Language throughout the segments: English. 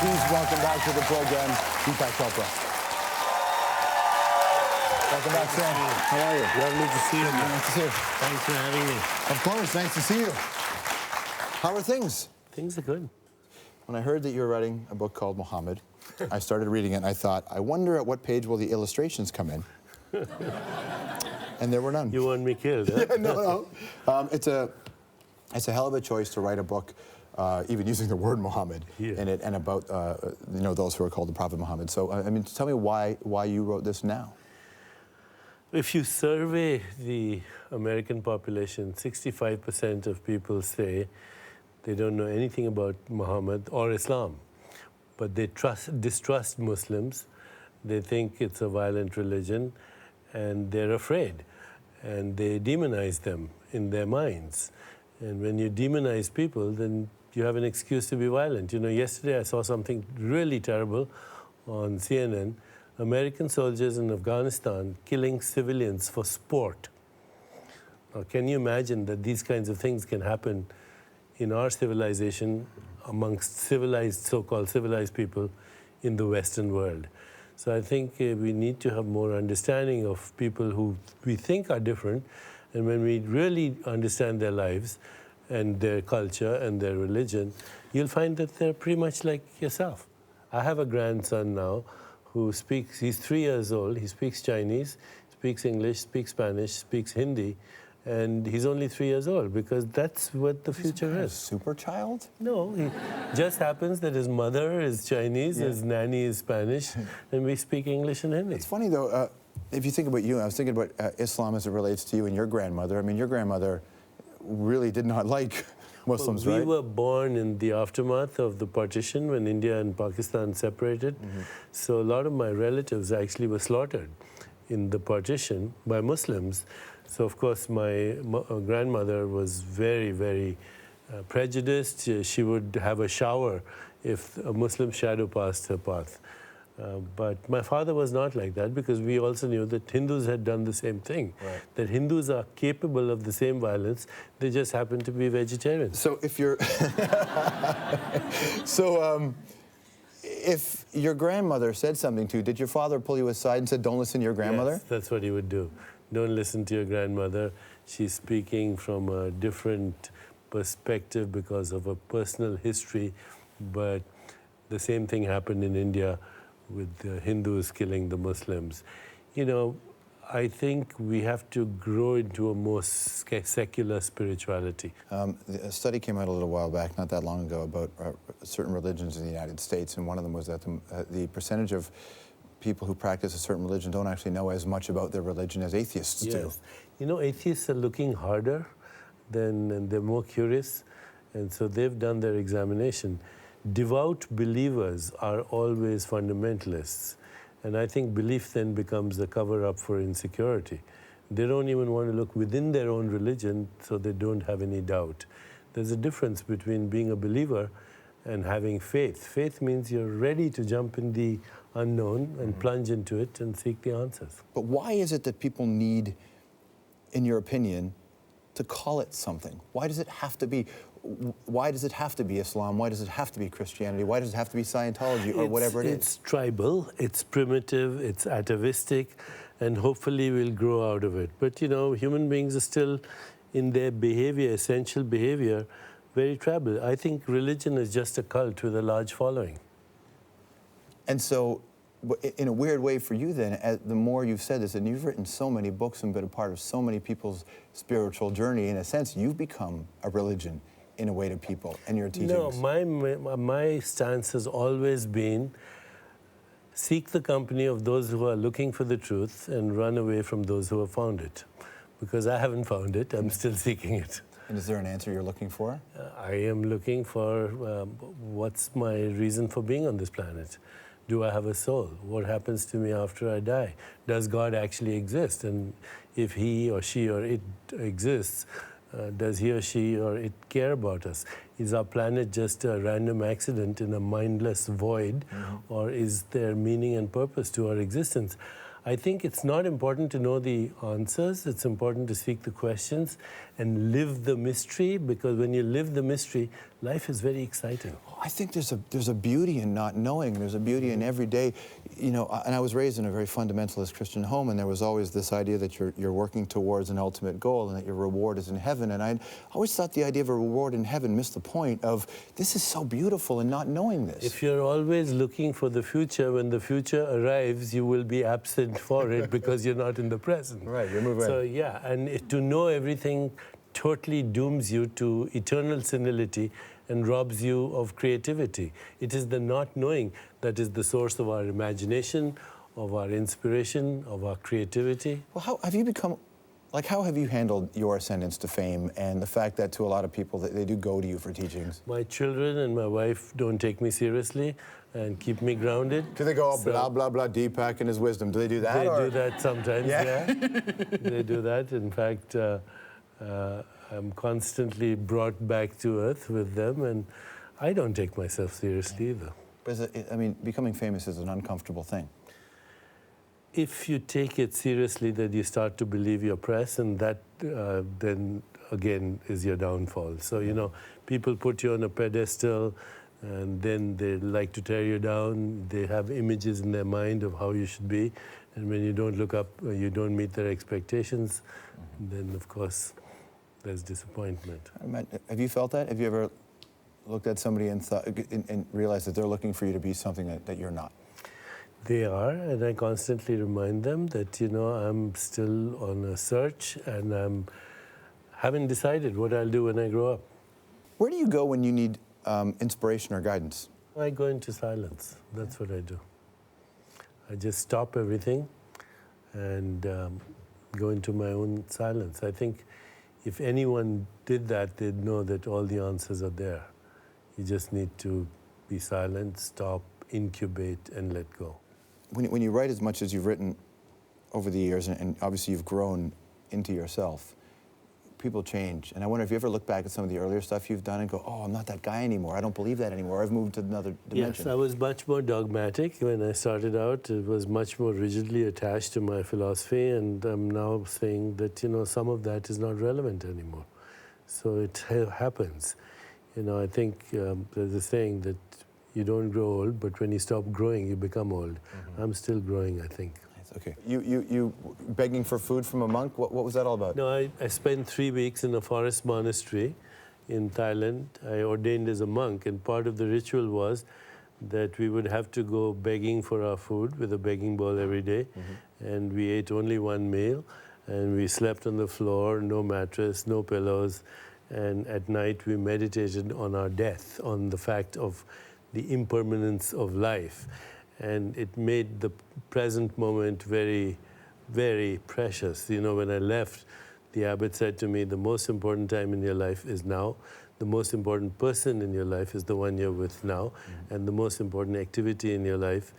Please welcome back to the program, Deepak Chopra. Welcome back, Sam. How are you? Lovely to see you. Nice to see you. Thanks for having me. Of course, nice to see you. How are things? Things are good. When I heard that you were writing a book called Muhammad, I started reading it and I thought, I wonder at what page will the illustrations come in? And there were none. You want me killed, huh? Yeah, no. It's a hell of a choice to write a book, even using the word Muhammad in it, and about those who are called the Prophet Muhammad. So, I mean, tell me why you wrote this now. If you survey the American population, 65% of people say they don't know anything about Muhammad or Islam, but they distrust Muslims. They think it's a violent religion, and they're afraid, and they demonize them in their minds. And when you demonize people, then you have an excuse to be violent. You know, yesterday I saw something really terrible on CNN. American soldiers in Afghanistan killing civilians for sport. Now, can you imagine that these kinds of things can happen in our civilization amongst civilized, so-called civilized people in the Western world? So I think we need to have more understanding of people who we think are different, and when we really understand their lives and their culture and their religion, you'll find that they're pretty much like yourself. I have a grandson now who speaks, he's 3 years old, he speaks Chinese, speaks English, speaks Spanish, speaks Hindi, and he's only 3 years old because that's what the future is. Super child? No, he just happens that his mother is Chinese, his nanny is Spanish, and we speak English and Hindi. It's funny though, if you think about you, I was thinking about Islam as it relates to you and your grandmother. I mean, your grandmother really did not like Muslims, right? We were born in the aftermath of the partition when India and Pakistan separated. So a lot of my relatives actually were slaughtered in the partition by Muslims. So of course my grandmother was very, very prejudiced. She would have a shower if a Muslim shadow passed her path. But my father was not like that, because we also knew that Hindus had done the same thing. Right. That Hindus are capable of the same violence, they just happen to be vegetarians. So if you're... if your grandmother said something to you, did your father pull you aside and said, don't listen to your grandmother? Yes, that's what he would do. Don't listen to your grandmother. She's speaking from a different perspective because of a personal history. But the same thing happened in India with the Hindus killing the Muslims. You know, I think we have to grow into a more secular spirituality. A study came out a little while back, not that long ago, about certain religions in the United States, and one of them was that the percentage of people who practice a certain religion don't actually know as much about their religion as atheists do. You know, atheists are looking harder, and they're more curious, and so they've done their examination. Devout believers are always fundamentalists, and I think belief then becomes a cover-up for insecurity. They don't even want to look within their own religion, so they don't have any doubt. There's a difference between being a believer and having faith. Faith means you're ready to jump in the unknown and plunge into it and seek the answers. But why is it that people need, in your opinion, to call it something? Why does it have to be? Why does it have to be Islam? Why does it have to be Christianity? Why does it have to be Scientology or whatever it is? It's tribal, it's primitive, it's atavistic, and hopefully we'll grow out of it. But you know, human beings are still, in their behavior, essential behavior, very tribal. I think religion is just a cult with a large following. And so, in a weird way for you then, the more you've said this, and you've written so many books and been a part of so many people's spiritual journey, in a sense, you've become a religion in a way to people and your teachings. No, my stance has always been seek the company of those who are looking for the truth and run away from those who have found it. Because I haven't found it, I'm still seeking it. And is there an answer you're looking for? I am looking for what's my reason for being on this planet? Do I have a soul? What happens to me after I die? Does God actually exist? And if he or she or it exists, does he or she or it care about us? Is our planet just a random accident in a mindless void, or is there meaning and purpose to our existence? I think it's not important to know the answers. It's important to seek the questions and live the mystery, because when you live the mystery, life is very exciting. I think there's a beauty in not knowing. There's a beauty in every day. You know, and I was raised in a very fundamentalist Christian home, and there was always this idea that you're working towards an ultimate goal and that your reward is in heaven. And I always thought the idea of a reward in heaven missed the point of this is so beautiful and not knowing this. If you're always looking for the future, when the future arrives, you will be absent for it because you're not in the present. Right, you're moving. So yeah, and to know everything totally dooms you to eternal senility and robs you of creativity. It is the not knowing that is the source of our imagination, of our inspiration, of our creativity. Well, how have you become, like, how have you handled your ascendance to fame and the fact that to a lot of people that they do go to you for teachings? My children and my wife don't take me seriously and keep me grounded. Do they go, blah, blah, blah, Deepak and his wisdom? Do they do that? They do that sometimes, yeah. They do that. In fact, I'm constantly brought back to earth with them, and I don't take myself seriously either. But I mean, becoming famous is an uncomfortable thing. If you take it seriously, then you start to believe your press, and that then again is your downfall. So, you know, people put you on a pedestal, and then they like to tear you down. They have images in their mind of how you should be, and when you don't look up, you don't meet their expectations, then of course there's disappointment. Have you felt that? Have you ever looked at somebody and thought and realized that they're looking for you to be something that you're not? They are, and I constantly remind them that, you know, I'm still on a search, and haven't decided what I'll do when I grow up. Where do you go when you need inspiration or guidance? I go into silence. That's what I do. I just stop everything and go into my own silence. I think if anyone did that, they'd know that all the answers are there. You just need to be silent, stop, incubate, and let go. When you write as much as you've written over the years, and obviously you've grown into yourself, people change. And I wonder if you ever look back at some of the earlier stuff you've done and go, oh, I'm not that guy anymore. I don't believe that anymore. I've moved to another dimension. Yes, I was much more dogmatic when I started out. It was much more rigidly attached to my philosophy, and I'm now saying that, you know, some of that is not relevant anymore. So it happens. You know, I think there's a saying that you don't grow old, but when you stop growing, you become old. I'm still growing, I think. Okay. You begging for food from a monk? What was that all about? No, I spent 3 weeks in a forest monastery in Thailand. I ordained as a monk, and part of the ritual was that we would have to go begging for our food with a begging bowl every day. And we ate only one meal, and we slept on the floor, no mattress, no pillows. And at night we meditated on our death, on the fact of the impermanence of life. And it made the present moment very, very precious. You know, when I left, the abbot said to me, the most important time in your life is now. The most important person in your life is the one you're with now. And the most important activity in your life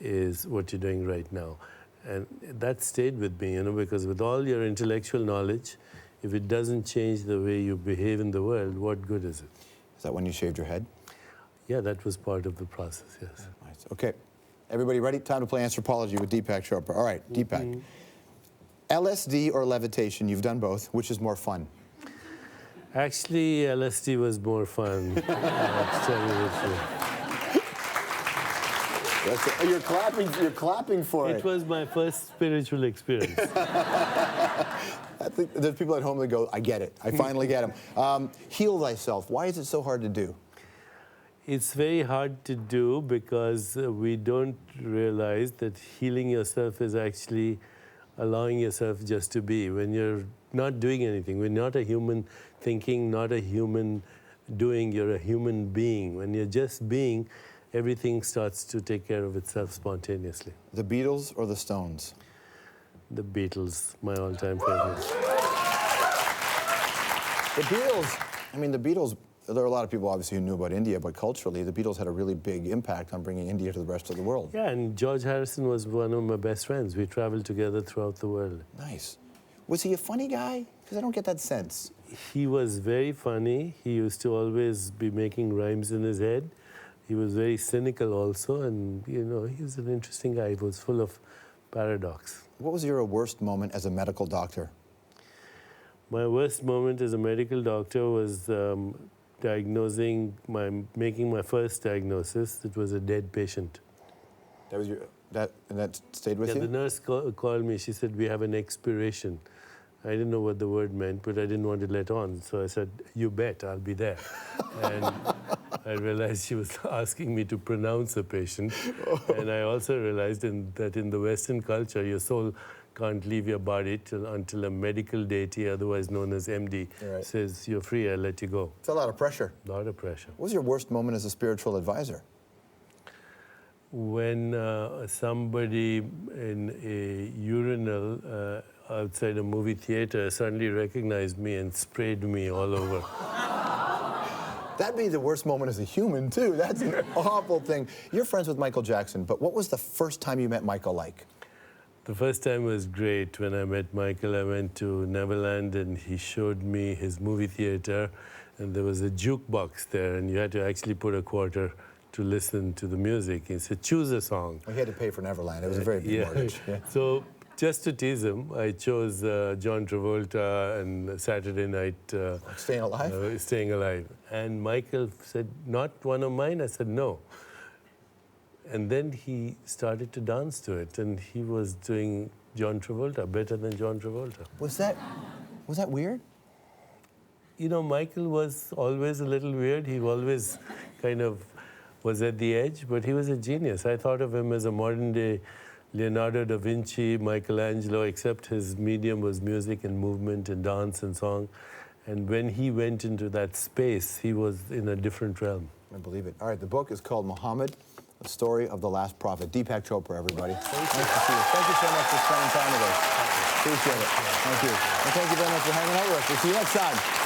is what you're doing right now. And that stayed with me, you know, because with all your intellectual knowledge, if it doesn't change the way you behave in the world, what good is it? Is that when you shaved your head? Yeah, that was part of the process, yes. Nice. Okay. Everybody ready? Time to play Anthropology with Deepak Chopra. All right, Deepak. LSD or levitation? You've done both. Which is more fun? Actually, LSD was more fun. To tell you the truth. You're clapping for it. It was my first spiritual experience. I think there's people at home that go, I get it. I finally get them. Heal thyself. Why is it so hard to do? It's very hard to do because we don't realize that healing yourself is actually allowing yourself just to be. When you're not doing anything, when you're not a human thinking, not a human doing, you're a human being. When you're just being, everything starts to take care of itself spontaneously. The Beatles or the Stones? The Beatles, my all-time favorite. The Beatles, I mean, the Beatles, there are a lot of people obviously who knew about India, but culturally, the Beatles had a really big impact on bringing India to the rest of the world. Yeah, and George Harrison was one of my best friends. We traveled together throughout the world. Nice. Was he a funny guy? Because I don't get that sense. He was very funny. He used to always be making rhymes in his head. He was very cynical also, and, you know, he was an interesting guy. He was full of paradox. What was your worst moment as a medical doctor? My worst moment as a medical doctor was making my first diagnosis. It was a dead patient. That was and that stayed with you? The nurse called me. She said, we have an expiration. I didn't know what the word meant, but I didn't want to let on. So I said, you bet, I'll be there. And I realized she was asking me to pronounce a patient. And I also realized that in the Western culture, your soul can't leave your body until a medical deity, otherwise known as MD, says, you're free, I'll let you go. It's a lot of pressure. A lot of pressure. What was your worst moment as a spiritual advisor? When somebody in a urinal outside a movie theater suddenly recognized me and sprayed me all over. That'd be the worst moment as a human, too. That's an awful thing. You're friends with Michael Jackson, but what was the first time you met Michael like? The first time was great. When I met Michael, I went to Neverland and he showed me his movie theater, and there was a jukebox there, and you had to actually put a quarter to listen to the music. He said, choose a song. Well, he had to pay for Neverland. It was a very big mortgage. Yeah. So just to tease him, I chose John Travolta and Saturday Night. Staying Alive? Staying Alive. And Michael said, not one of mine? I said, no. And then he started to dance to it, and he was doing John Travolta, better than John Travolta. Was that weird? You know, Michael was always a little weird. He always kind of was at the edge, but he was a genius. I thought of him as a modern-day Leonardo da Vinci, Michelangelo, except his medium was music and movement and dance and song. And when he went into that space, he was in a different realm. I believe it. All right, the book is called Muhammad, The Story of the Last Prophet. Deepak Chopra, everybody. Nice to see you. Thank you so much for spending time with us. Appreciate it. Thank you. And thank you very much for hanging out with us. We'll see you next time.